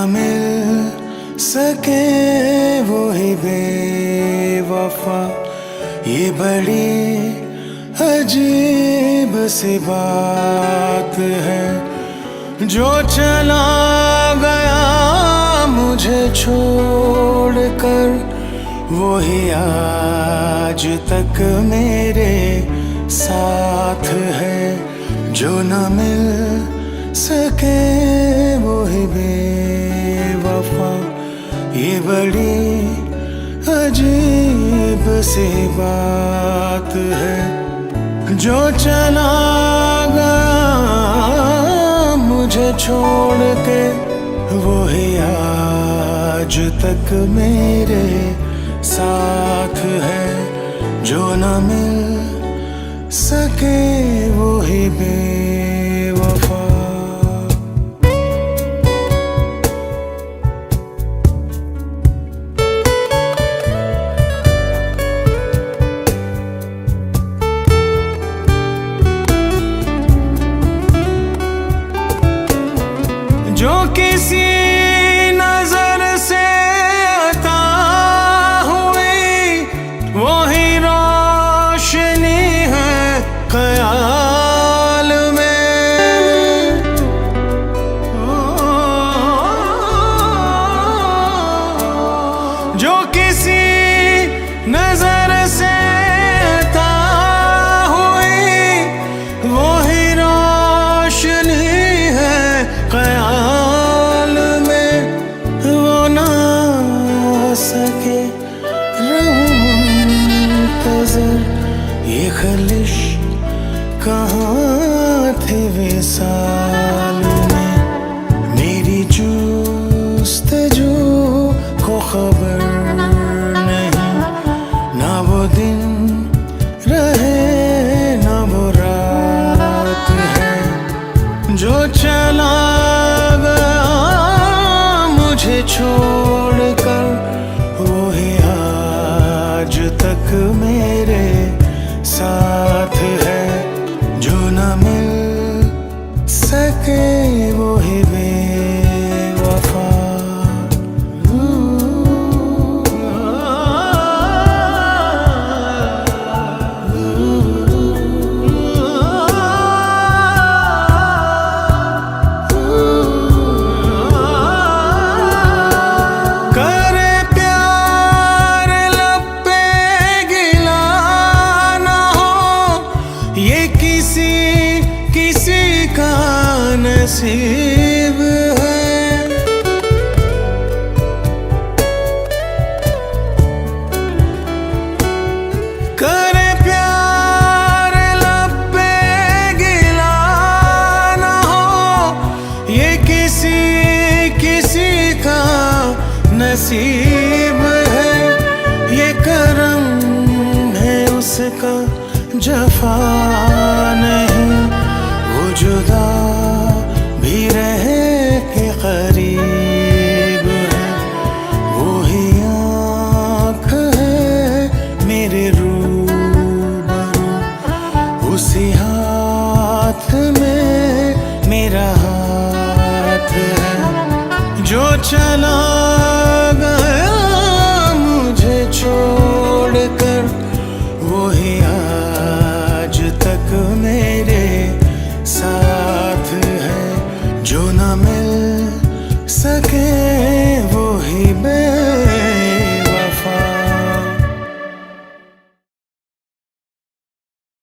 मिल सके वो ही बेवफा। ये बड़ी अजीब सी बात है, जो चला गया मुझे छोड़कर, वो ही आज तक मेरे साथ है। जो न मिल सके वो ही बेवफा, ये बड़ी अजीब सी बात है। जो चला गया मुझे छोड़ के, वो ही आज तक मेरे साथ है। जो न मिल सके वो ही बेवफा। जो किसी नजर से अता हुई, वो ही रोशनी है ख्याल में। जो किसी नजर से अता हुई, वो ही रोशनी है ख्याल में। वो ना सके रहूं मुंतज़र, ये खलिश कहाँ थे विसाल में। मेरी जुस्तजू को खबर नहीं, ना वो दिन रहे ना वो रात है। जो चला गया मुझे छोड़कर, वो ही आज तक मेरे साथ है। जो न मिल सके वो ही बेवफा। करे प्यार लब पे गिला ना हो, ये किसी किसी का नसीब है। करे प्यार लब पे गिला ना हो, ये किसी किसी का नसीब है। ये करम है उसका, जफा नहीं। वो जुदा भी रहे के करीब है, वो ही आँख है मेरे रूबरू। उसी हाथ में मेरा हाथ है। जो चला